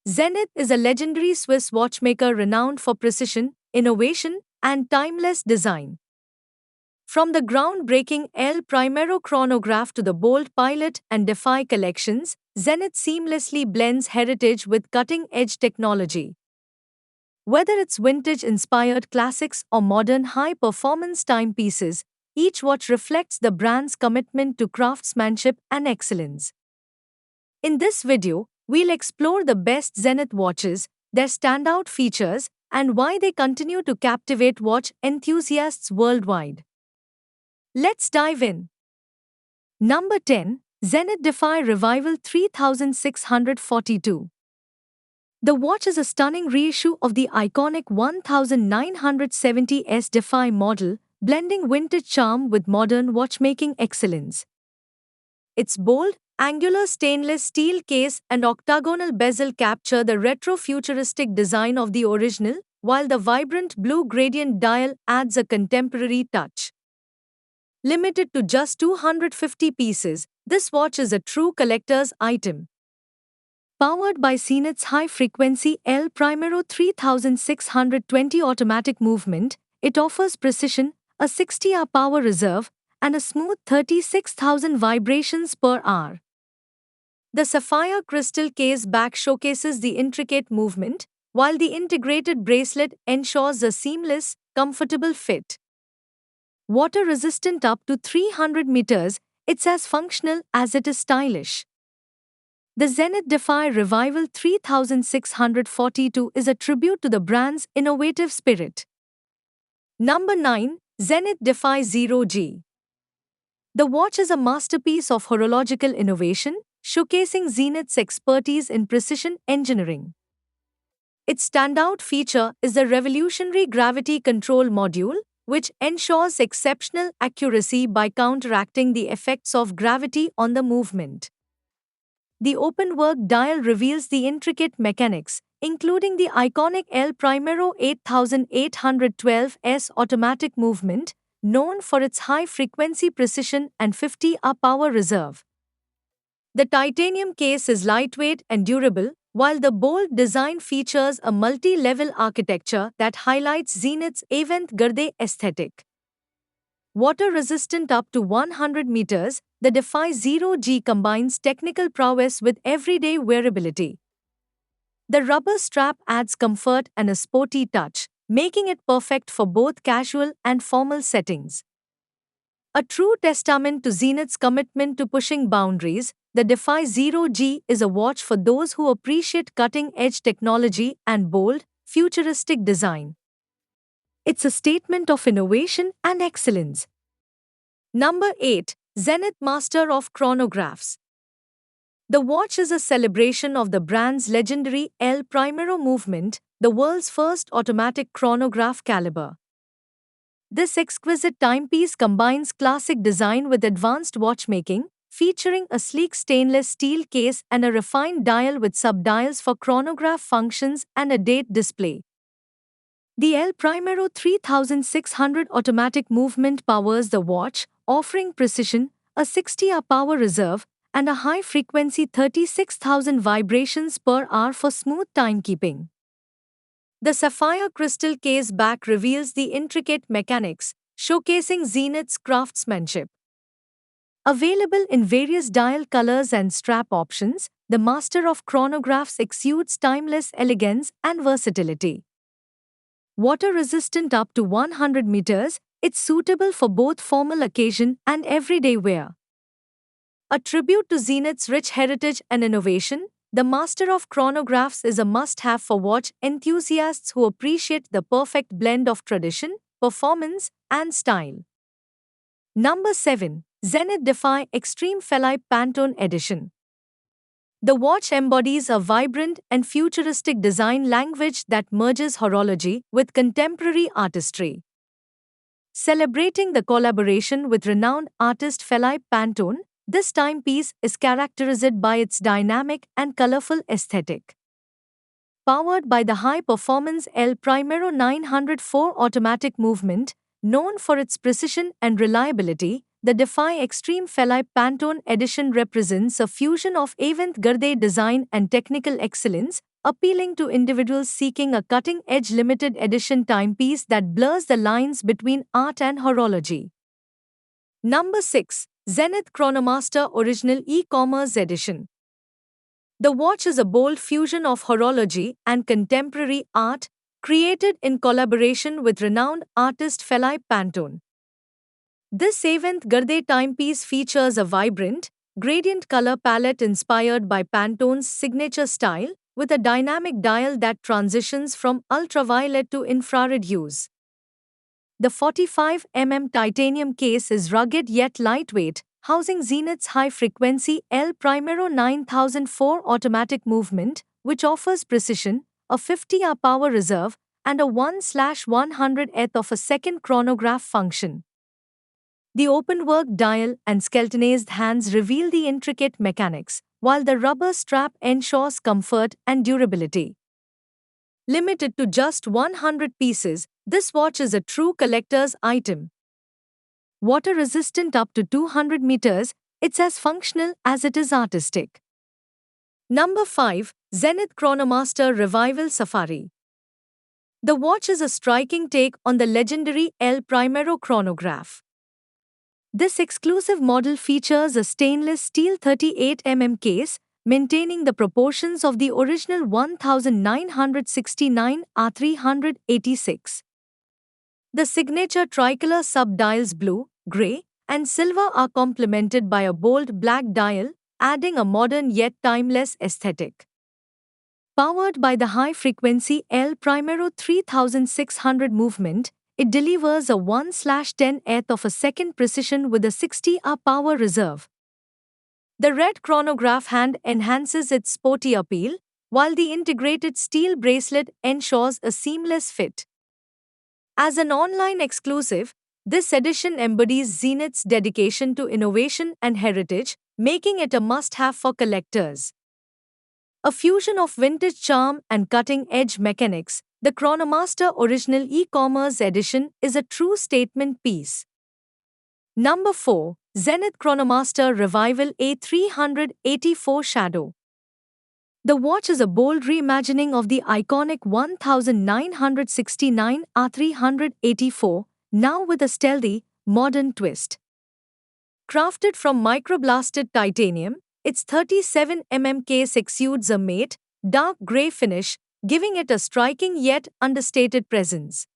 Zenith is a legendary Swiss watchmaker renowned for precision, innovation, and timeless design. From the groundbreaking El Primero chronograph to the bold Pilot and Defy collections, Zenith seamlessly blends heritage with cutting-edge technology. Whether it's vintage-inspired classics or modern high-performance timepieces, each watch reflects the brand's commitment to craftsmanship and excellence. In this video, we'll explore the best Zenith watches, their standout features, and why they continue to captivate watch enthusiasts worldwide. Let's dive in. Number 10. Zenith Defy Revival 3642. The watch is a stunning reissue of the iconic 1970s Defy model, blending vintage charm with modern watchmaking excellence. Its bold, angular stainless steel case and octagonal bezel capture the retro-futuristic design of the original, while the vibrant blue gradient dial adds a contemporary touch. Limited to just 250 pieces, this watch is a true collector's item. Powered by Zenith's high-frequency El Primero 3620 automatic movement, it offers precision, a 60-hour power reserve, and a smooth 36,000 vibrations per hour. The sapphire crystal case back showcases the intricate movement, while the integrated bracelet ensures a seamless, comfortable fit. Water-resistant up to 300 meters, it's as functional as it is stylish. The Zenith Defy Revival 3642 is a tribute to the brand's innovative spirit. Number 9. Zenith Defy Zero G. The watch is a masterpiece of horological innovation, showcasing Zenith's expertise in precision engineering. Its standout feature is the revolutionary gravity control module, which ensures exceptional accuracy by counteracting the effects of gravity on the movement. The open-work dial reveals the intricate mechanics, including the iconic El Primero 8812S automatic movement, known for its high-frequency precision and 50-hour power reserve. The titanium case is lightweight and durable, while the bold design features a multi-level architecture that highlights Zenith's avant-garde aesthetic. Water-resistant up to 100 meters, the Defy Zero G combines technical prowess with everyday wearability. The rubber strap adds comfort and a sporty touch, making it perfect for both casual and formal settings. A true testament to Zenith's commitment to pushing boundaries, the Defy Zero G is a watch for those who appreciate cutting-edge technology and bold, futuristic design. It's a statement of innovation and excellence. Number 8. Zenith Master of Chronographs. The watch is a celebration of the brand's legendary El Primero movement, the world's first automatic chronograph caliber. This exquisite timepiece combines classic design with advanced watchmaking, featuring a sleek stainless steel case and a refined dial with sub-dials for chronograph functions and a date display. The El Primero 3600 automatic movement powers the watch, offering precision, a 60-hour power reserve, and a high-frequency 36,000 vibrations per hour for smooth timekeeping. The sapphire crystal case back reveals the intricate mechanics, showcasing Zenith's craftsmanship. Available in various dial colors and strap options, the Master of Chronographs exudes timeless elegance and versatility. Water-resistant up to 100 meters, it's suitable for both formal occasion and everyday wear. A tribute to Zenith's rich heritage and innovation, the Master of Chronographs is a must-have for watch enthusiasts who appreciate the perfect blend of tradition, performance, and style. Number 7. Zenith Defy Extreme Felipe Pantone Edition. The watch embodies a vibrant and futuristic design language that merges horology with contemporary artistry. Celebrating the collaboration with renowned artist Felipe Pantone, this timepiece is characterized by its dynamic and colorful aesthetic. Powered by the high-performance El Primero 904 automatic movement, known for its precision and reliability, the Defy Extreme Felipe Pantone Edition represents a fusion of avant-garde design and technical excellence, appealing to individuals seeking a cutting-edge limited edition timepiece that blurs the lines between art and horology. Number 6. Zenith Chronomaster Original E-Commerce Edition. The watch is a bold fusion of horology and contemporary art, created in collaboration with renowned artist Philippe Pantone. This avant-garde timepiece features a vibrant, gradient color palette inspired by Pantone's signature style, with a dynamic dial that transitions from ultraviolet to infrared hues. The 45 titanium case is rugged yet lightweight, housing Zenith's high-frequency El Primero 9004 automatic movement, which offers precision, a 50-hour power reserve, and a 1/100th of a second chronograph function. The openwork dial and skeletonized hands reveal the intricate mechanics, while the rubber strap ensures comfort and durability. Limited to just 100 pieces, this watch is a true collector's item. Water resistant up to 200 meters, it's as functional as it is artistic. Number 5. Zenith Chronomaster Revival Safari. The watch is a striking take on the legendary El Primero chronograph. This exclusive model features a stainless steel 38 case, maintaining the proportions of the original 1969 R386. The signature tricolor subdials blue, grey, and silver are complemented by a bold black dial, adding a modern yet timeless aesthetic. Powered by the high-frequency El Primero 3600 movement, it delivers a 1/10th of a second precision with a 60-hour power reserve. The red chronograph hand enhances its sporty appeal, while the integrated steel bracelet ensures a seamless fit. As an online exclusive, this edition embodies Zenith's dedication to innovation and heritage, making it a must-have for collectors. A fusion of vintage charm and cutting-edge mechanics, the Chronomaster Original E-Commerce Edition is a true statement piece. Number 4. Zenith Chronomaster Revival A384 Shadow. The watch is a bold reimagining of the iconic 1969 R384, now with a stealthy, modern twist. Crafted from microblasted titanium, its 37 case exudes a matte, dark grey finish, giving it a striking yet understated presence.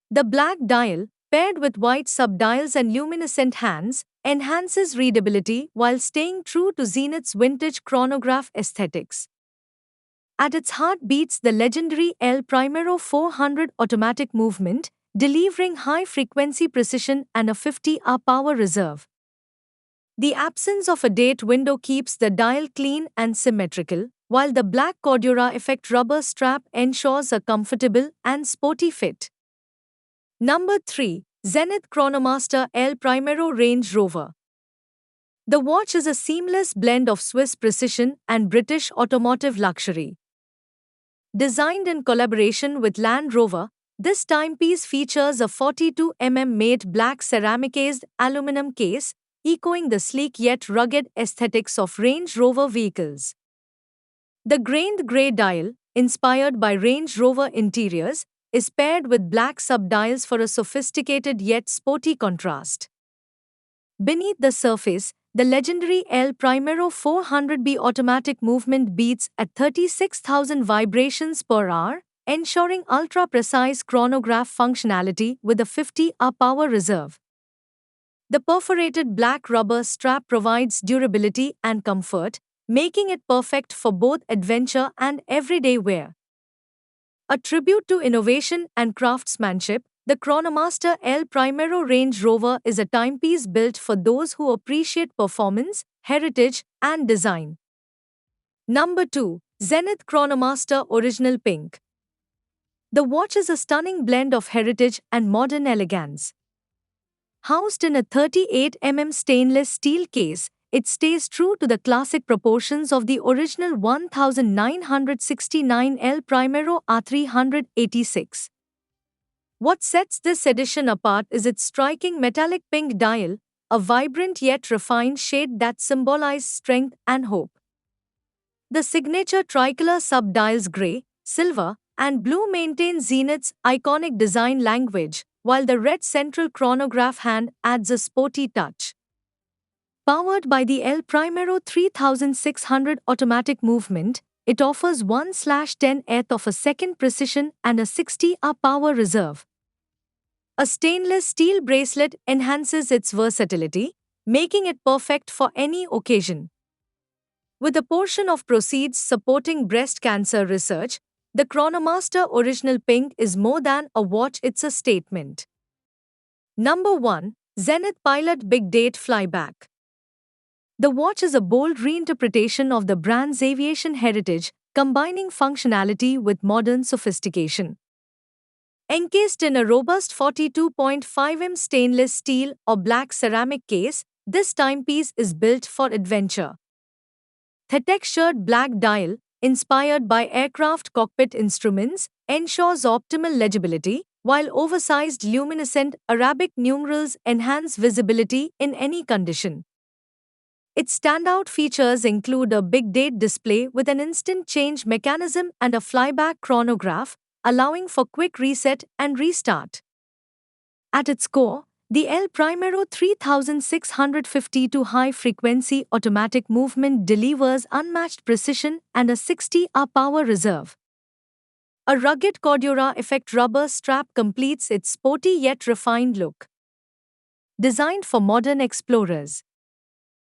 The black dial, paired with white subdials and luminescent hands, enhances readability while staying true to Zenith's vintage chronograph aesthetics. At its heart beats the legendary El Primero 400 automatic movement, delivering high-frequency precision and a 50-hour power reserve. The absence of a date window keeps the dial clean and symmetrical, while the black Cordura Effect rubber strap ensures a comfortable and sporty fit. Number 3. Zenith Chronomaster El Primero Range Rover. The watch is a seamless blend of Swiss precision and British automotive luxury. Designed in collaboration with Land Rover, this timepiece features a 42 made black ceramicized aluminum case, echoing the sleek yet rugged aesthetics of Range Rover vehicles. The grained grey dial, inspired by Range Rover interiors, is paired with black subdials for a sophisticated yet sporty contrast. Beneath the surface, the legendary El Primero 400B automatic movement beats at 36,000 vibrations per hour, ensuring ultra-precise chronograph functionality with a 50-hour power reserve. The perforated black rubber strap provides durability and comfort, making it perfect for both adventure and everyday wear. A tribute to innovation and craftsmanship, the Chronomaster El Primero Range Rover is a timepiece built for those who appreciate performance, heritage, and design. Number 2. Zenith Chronomaster Original Pink. The watch is a stunning blend of heritage and modern elegance. Housed in a 38 stainless steel case, it stays true to the classic proportions of the original 1969 El Primero R386. What sets this edition apart is its striking metallic pink dial, a vibrant yet refined shade that symbolizes strength and hope. The signature tricolor subdials gray, silver, and blue maintain Zenith's iconic design language, while the red central chronograph hand adds a sporty touch. Powered by the El Primero 3600 automatic movement, it offers 1/10th of a second precision and a 60 power reserve. A stainless steel bracelet enhances its versatility, making it perfect for any occasion. With a portion of proceeds supporting breast cancer research, the Chronomaster Original Pink is more than a watch, it's a statement. Number 1. Zenith Pilot Big Date Flyback. The watch is a bold reinterpretation of the brand's aviation heritage, combining functionality with modern sophistication. Encased in a robust 42.5mm stainless steel or black ceramic case, this timepiece is built for adventure. The textured black dial, inspired by aircraft cockpit instruments, ensures optimal legibility, while oversized luminescent Arabic numerals enhance visibility in any condition. Its standout features include a big date display with an instant change mechanism and a flyback chronograph, allowing for quick reset and restart. At its core, the El Primero 3652 high-frequency automatic movement delivers unmatched precision and a 60 power reserve. A rugged Cordura effect rubber strap completes its sporty yet refined look. Designed for modern explorers,